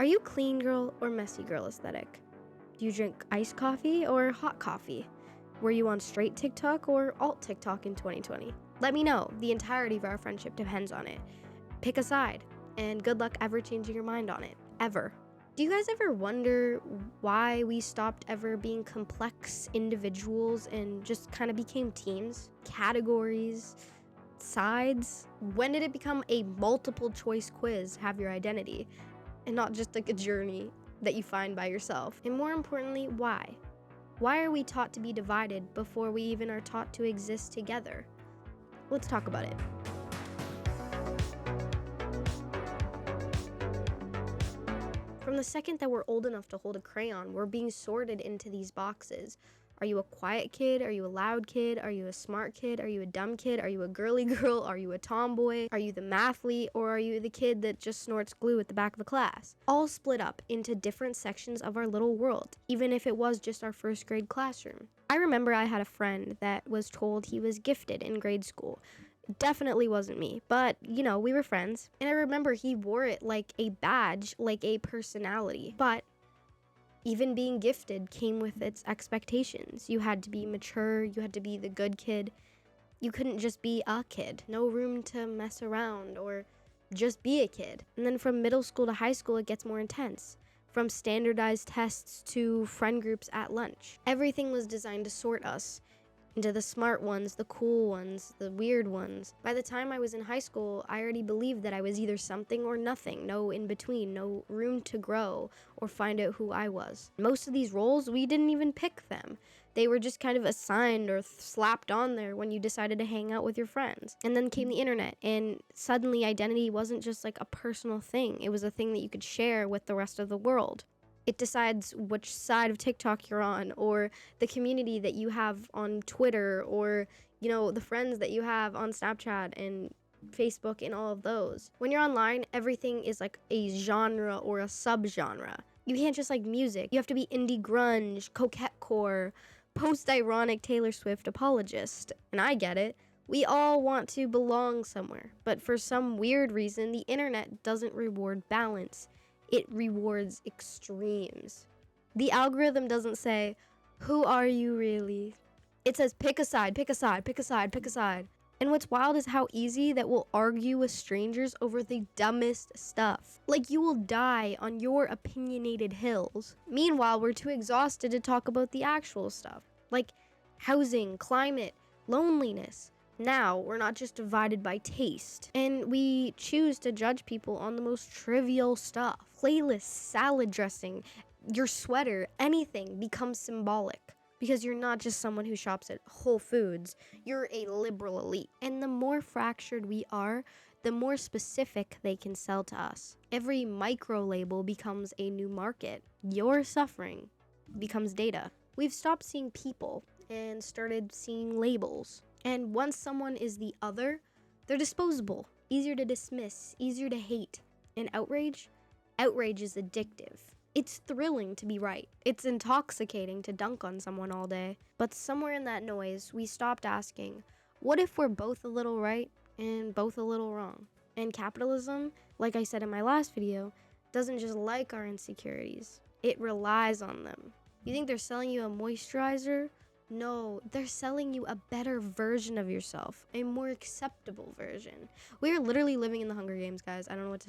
Are you clean girl or messy girl aesthetic? Do you drink iced coffee or hot coffee? Were you on straight TikTok or alt TikTok in 2020? Let me know. The entirety of our friendship depends on it. Pick a side, and good luck ever changing your mind on it. Ever. Do you guys ever wonder why we stopped ever being complex individuals and just kind of became teams, categories, sides? When did it become a multiple choice quiz, have your identity, and not just like a journey that you find by yourself? And more importantly, why? Why are we taught to be divided before we even are taught to exist together? Let's talk about it. From the second that we're old enough to hold a crayon, we're being sorted into these boxes. Are you a quiet kid? Are you a loud kid? Are you a smart kid? Are you a dumb kid? Are you a girly girl? Are you a tomboy? Are you the mathlete? Or are you the kid that just snorts glue at the back of the class? All split up into different sections of our little world, even if it was just our first grade classroom. I remember I had a friend that was told he was gifted in grade school. Definitely wasn't me, but we were friends. And I remember he wore it like a badge, like a personality. But even being gifted came with its expectations. You had to be mature, you had to be the good kid. You couldn't just be a kid. No room to mess around or just be a kid. And then from middle school to high school, it gets more intense. From standardized tests to friend groups at lunch. Everything was designed to sort us into the smart ones, the cool ones, the weird ones. By the time I was in high school, I already believed that I was either something or nothing, no in between, no room to grow or find out who I was. Most of these roles, we didn't even pick them. They were just kind of assigned or slapped on there when you decided to hang out with your friends. And then came the internet, and suddenly identity wasn't just like a personal thing. It was a thing that you could share with the rest of the world. It decides which side of TikTok you're on, or the community that you have on Twitter, or, the friends that you have on Snapchat and Facebook and all of those. When you're online, everything is like a genre or a subgenre. You can't just like music. You have to be indie grunge, coquette core, post-ironic Taylor Swift apologist. And I get it. We all want to belong somewhere. But for some weird reason, the internet doesn't reward balance. It rewards extremes. The algorithm doesn't say, who are you really? It says, pick a side, pick a side, pick a side, pick a side. And what's wild is how easy that we'll argue with strangers over the dumbest stuff. Like you will die on your opinionated hills. Meanwhile, we're too exhausted to talk about the actual stuff. Like housing, climate, loneliness. Now, we're not just divided by taste, and we choose to judge people on the most trivial stuff. Playlists, salad dressing, your sweater, anything becomes symbolic. Because you're not just someone who shops at Whole Foods, you're a liberal elite. And the more fractured we are, the more specific they can sell to us. Every micro label becomes a new market. Your suffering becomes data. We've stopped seeing people and started seeing labels. And once someone is the other, they're disposable, easier to dismiss, easier to hate. And outrage is addictive. It's thrilling to be right. It's intoxicating to dunk on someone all day. But somewhere in that noise, we stopped asking, what if we're both a little right and both a little wrong? And capitalism, like I said in my last video, doesn't just like our insecurities. It relies on them. You think they're selling you a moisturizer? No, they're selling you a better version of yourself, a more acceptable version. We are literally living in the Hunger Games, guys. I don't know what to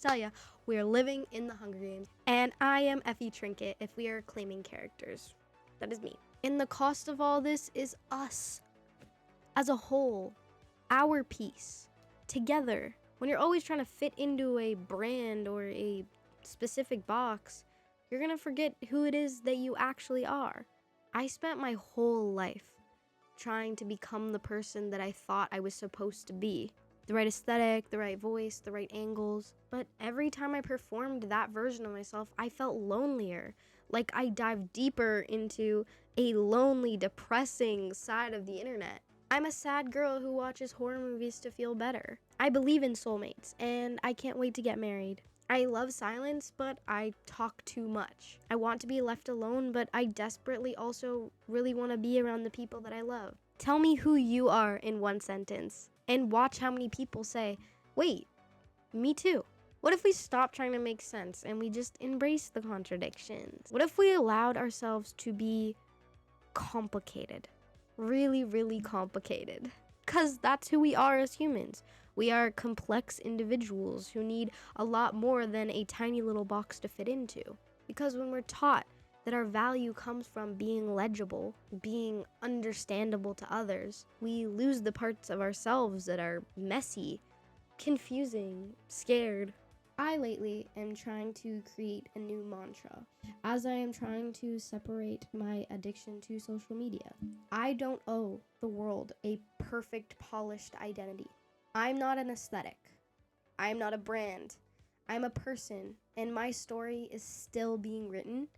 tell you. We are living in the Hunger Games. And I am Effie Trinket if we are claiming characters. That is me. And the cost of all this is us. As a whole. Our piece. Together. When you're always trying to fit into a brand or a specific box, you're gonna forget who it is that you actually are. I spent my whole life trying to become the person that I thought I was supposed to be. The right aesthetic, the right voice, the right angles. But every time I performed that version of myself, I felt lonelier. Like I dived deeper into a lonely, depressing side of the internet. I'm a sad girl who watches horror movies to feel better. I believe in soulmates, and I can't wait to get married. I love silence, but I talk too much. I want to be left alone, but I desperately also really want to be around the people that I love. Tell me who you are in one sentence, and watch how many people say, wait, me too. What if we stopped trying to make sense and we just embrace the contradictions? What if we allowed ourselves to be complicated? Really, really complicated. Because that's who we are as humans. We are complex individuals who need a lot more than a tiny little box to fit into. Because when we're taught that our value comes from being legible, being understandable to others, we lose the parts of ourselves that are messy, confusing, scared. I lately am trying to create a new mantra as I am trying to separate my addiction to social media. I don't owe the world a perfect, polished identity. I'm not an aesthetic. I'm not a brand. I'm a person, and my story is still being written,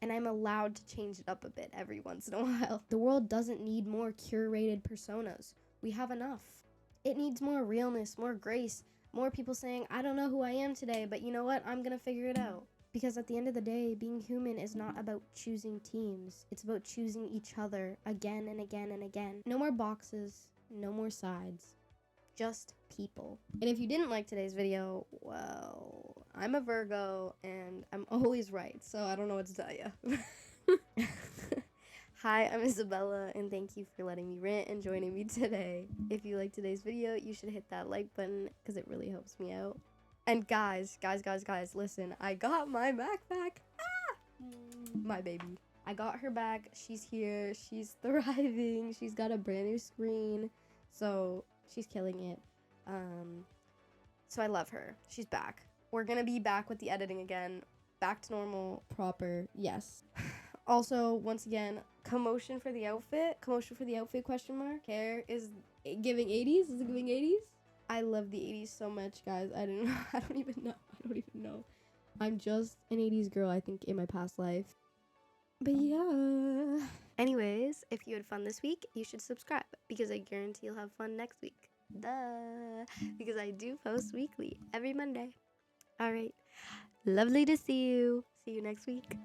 and I'm allowed to change it up a bit every once in a while. The world doesn't need more curated personas. We have enough. It needs more realness, more grace, more people saying, I don't know who I am today, but you know what? I'm gonna figure it out. Because at the end of the day, being human is not about choosing teams. It's about choosing each other again and again and again. No more boxes, no more sides, just people. And if you didn't like today's video, well, I'm a Virgo and I'm always right, so I don't know what to tell you. Hi, I'm Isabella, and thank you for letting me rant and joining me today. If you liked today's video, you should hit that like button because it really helps me out. And guys, listen, I got my Mac back. My baby. I got her back. She's here. She's thriving. She's got a brand new screen. So she's killing it. So I love her. She's back. We're gonna be back with the editing again. Back to normal, proper, yes. Also, once again, commotion for the outfit, question mark. Hair is giving 80s. Is it giving 80s? I love the 80s so much, guys. I don't even know. I'm just an 80s girl, I think, in my past life. But yeah. Anyways, if you had fun this week, you should subscribe because I guarantee you'll have fun next week. Duh. Because I do post weekly every Monday. All right. Lovely to see you. See you next week.